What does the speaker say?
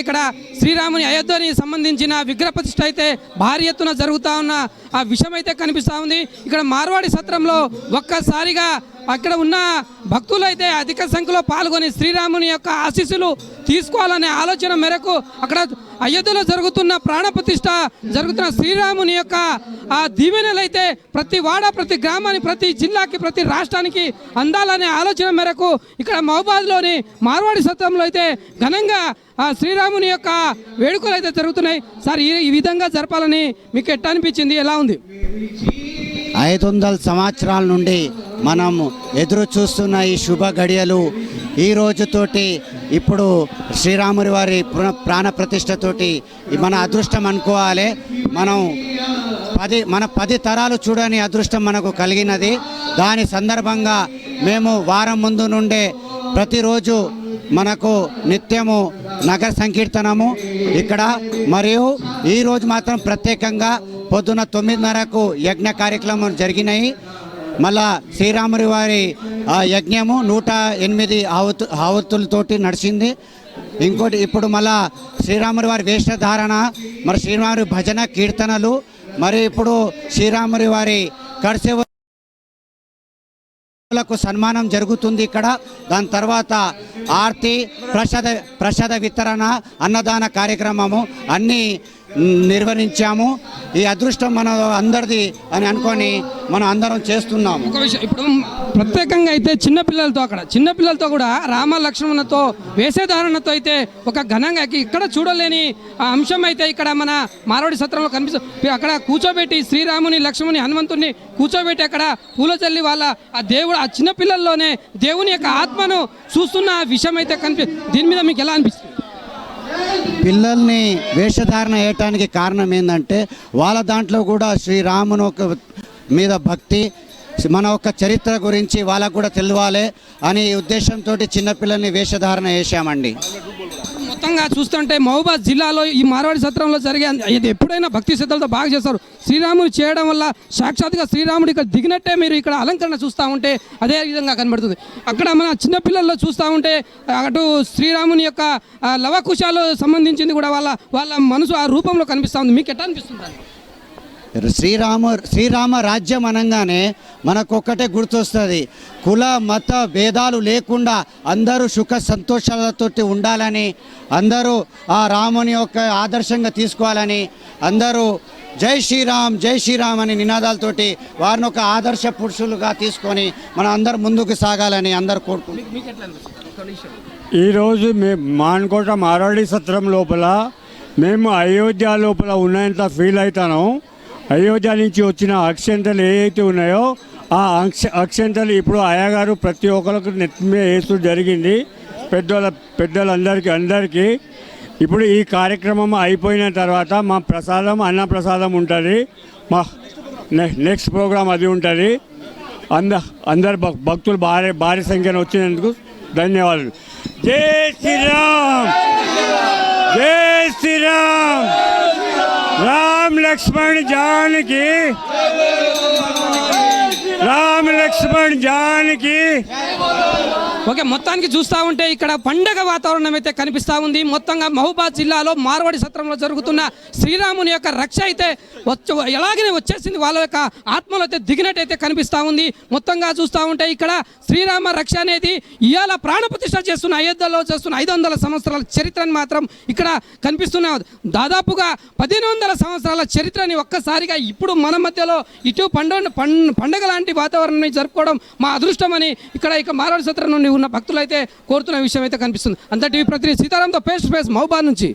ఇక్కడ శ్రీరాముని అయోధ్యని సంబంధించిన విగ్రహ ప్రతిష్ఠ అయితే భారీ ఎత్తున జరుగుతూ ఉన్న ఆ విషయం అయితే కనిపిస్తూ ఉంది. ఇక్కడ మార్వాడి సత్రంలో ఒక్కసారిగా అక్కడ ఉన్న భక్తులు అయితే అధిక సంఖ్యలో పాల్గొని శ్రీరాముని యొక్క ఆశీస్సులు తీసుకోవాలనే ఆలోచన మేరకు అక్కడ అయోధ్యలో జరుగుతున్న ప్రాణ ప్రతిష్ఠ జరుగుతున్న శ్రీరాముని యొక్క ఆ దీవెనలు అయితే ప్రతి వాడ, ప్రతి గ్రామానికి, ప్రతి జిల్లాకి, ప్రతి రాష్ట్రానికి అందాలనే ఆలోచన మేరకు ఇక్కడ మహబూబాద్లోని మార్వాడి సత్రంలో అయితే ఘనంగా ఆ శ్రీరాముని యొక్క వేడుకలు అయితే జరుగుతున్నాయి. సార్, ఈ విధంగా జరపాలని మీకు ఎట్లా అనిపించింది? ఎలా ఉంది? 500 సంవత్సరాల నుండి మనం ఎదురు చూస్తున్న ఈ శుభ గడియలు ఈ రోజుతోటి ఇప్పుడు శ్రీరాముని వారి ప్రాణ ప్రతిష్టతోటి మన అదృష్టం అనుకోవాలి. మన 10 తరాలు చూడని అదృష్టం మనకు కలిగినది. దాని సందర్భంగా మేము వారం ముందు నుండే ప్రతిరోజు మనకు నిత్యము నగర సంకీర్తనము ఇక్కడ, మరియు ఈరోజు మాత్రం ప్రత్యేకంగా పొద్దున 9:30కు యజ్ఞ కార్యక్రమం జరిగినాయి. మళ్ళా శ్రీరాముని వారి యజ్ఞము 108 ఆవతులతోటి నడిచింది. ఇంకోటి ఇప్పుడు మళ్ళా శ్రీరాముని వారి వేషధారణ, మరి శ్రీరాముని భజన కీర్తనలు, మరి ఇప్పుడు శ్రీరాముని వారి కర్సేవ సన్మానం జరుగుతుంది ఇక్కడ. దాని తర్వాత ఆర్తి, ప్రసాద వితరణ, అన్నదాన కార్యక్రమము అన్నీ నిర్వహించాము. ఈ అదృష్టం మన అందరిది అని అనుకొని మనం అందరం చేస్తున్నాము. ఒక విషయం, ఇప్పుడు ప్రత్యేకంగా అయితే చిన్నపిల్లలతో కూడా రామ లక్ష్మణతో వేషధారణతో అయితే ఒక ఘనంగా ఇక్కడ చూడలేని అంశం అయితే ఇక్కడ మన మార్వాడి సత్రంలో కనిపిస్తుంది. అక్కడ కూర్చోబెట్టి శ్రీరాముని, లక్ష్మణుని, హనుమంతుడిని కూర్చోబెట్టి అక్కడ పూల చల్లి వాళ్ళ ఆ దేవుడు ఆ చిన్నపిల్లల్లోనే దేవుని యొక్క ఆత్మను చూస్తున్న విషయం అయితే దీని మీద మీకు ఎలా అనిపిస్తుంది? పిల్లల్ని వేషధారణ వేయటానికి కారణం ఏంటంటే వాళ్ళ దాంట్లో కూడా శ్రీరాముని మీద భక్తి, మన యొక్క చరిత్ర గురించి వాళ్ళకు కూడా తెలియాలి అనే ఉద్దేశంతో చిన్నపిల్లల్ని వేషధారణ వేసామండి. మొత్తంగా చూస్తుంటే మహబూబాద్ జిల్లాలో ఈ మార్వాడి సత్రంలో జరిగే ఇది ఎప్పుడైనా భక్తి శ్రద్ధలతో బాగా చేస్తారు. శ్రీరాముడు చేయడం వల్ల సాక్షాత్గా శ్రీరాముడు ఇక్కడ దిగినట్టే మీరు ఇక్కడ అలంకరణ చూస్తూ ఉంటే అదే విధంగా కనబడుతుంది. అక్కడ మన చిన్నపిల్లల్లో చూస్తూ ఉంటే అటు శ్రీరాముని యొక్క లవకుశాలు సంబంధించింది కూడా వాళ్ళ మనసు ఆ రూపంలో కనిపిస్తూ ఉంది. మీకు ఎట్లా అనిపిస్తుంది? శ్రీరామ రాజ్యం అనగానే మనకొక్కటే గుర్తొస్తుంది, కుల మత భేదాలు లేకుండా అందరూ సుఖ సంతోషాలతో ఉండాలని, అందరూ ఆ రాముని యొక్క ఆదర్శంగా తీసుకోవాలని, అందరూ జై శ్రీరామ్ జై శ్రీరామ్ అని నినాదాలతోటి వారిని ఒక ఆదర్శ పురుషులుగా తీసుకొని మనం అందరు ముందుకు సాగాలని అందరు కోరుకుంటున్నాం. ఈరోజు మేము మాన్కోట మార్వాడి సత్రం లోపల మేము అయోధ్య లోపల ఉన్నంత ఫీల్ అవుతాను. అయోధ్య నుంచి వచ్చిన అక్షంతలు ఏవైతే ఉన్నాయో ఆ అక్షంతలు ఇప్పుడు అయ్యగారు ప్రతి ఒక్కరికి నెత్తి మీద వేస్తూ జరిగింది. పెద్దలందరికీ ఇప్పుడు ఈ కార్యక్రమం అయిపోయిన తర్వాత మా ప్రసాదం, అన్న ప్రసాదం ఉంటుంది. మా నెక్స్ట్ ప్రోగ్రాం అది ఉంటుంది. అందరు భక్తులు భారీ సంఖ్యలో వచ్చినందుకు ధన్యవాదాలు. జై శ్రీరామ్, జై శ్రీరామ్, రామ్ లక్ష్మణ్ జానకి, రామ్ లక్ష్మణ్ జానకి. ఓకే, మొత్తానికి చూస్తూ ఉంటే ఇక్కడ పండగ వాతావరణం అయితే కనిపిస్తూ ఉంది. మొత్తంగా మహబూబాద్ జిల్లాలో మార్వాడి సత్రంలో జరుగుతున్న శ్రీరాముని యొక్క రక్ష అయితే ఎలాగనే వచ్చేసింది, వాళ్ళ యొక్క ఆత్మలో అయితే దిగినట్టయితే కనిపిస్తూ ఉంది. మొత్తంగా చూస్తూ ఉంటే ఇక్కడ శ్రీరామ రక్ష అనేది ఇవాళ ప్రాణప్రతిష్ఠ చేస్తున్న అయోధ్యలో చేస్తున్న 500 సంవత్సరాల చరిత్రని మాత్రం ఇక్కడ కనిపిస్తున్న దాదాపుగా 1500 సంవత్సరాల చరిత్రని ఒక్కసారిగా ఇప్పుడు మన మధ్యలో ఇటు పండగ లాంటి వాతావరణాన్ని జరుపుకోవడం మా అదృష్టం అని ఇక్కడ మార్వాడి సత్రం నుండి ఉన్న భక్తులు అయితే కోరుతున్న విషయం అయితే కనిపిస్తుంది. అంత టీవీ ప్రతినిధి సీతారాంతో ఫేస్ టు ఫేస్ మహబూబాద్ నుంచి.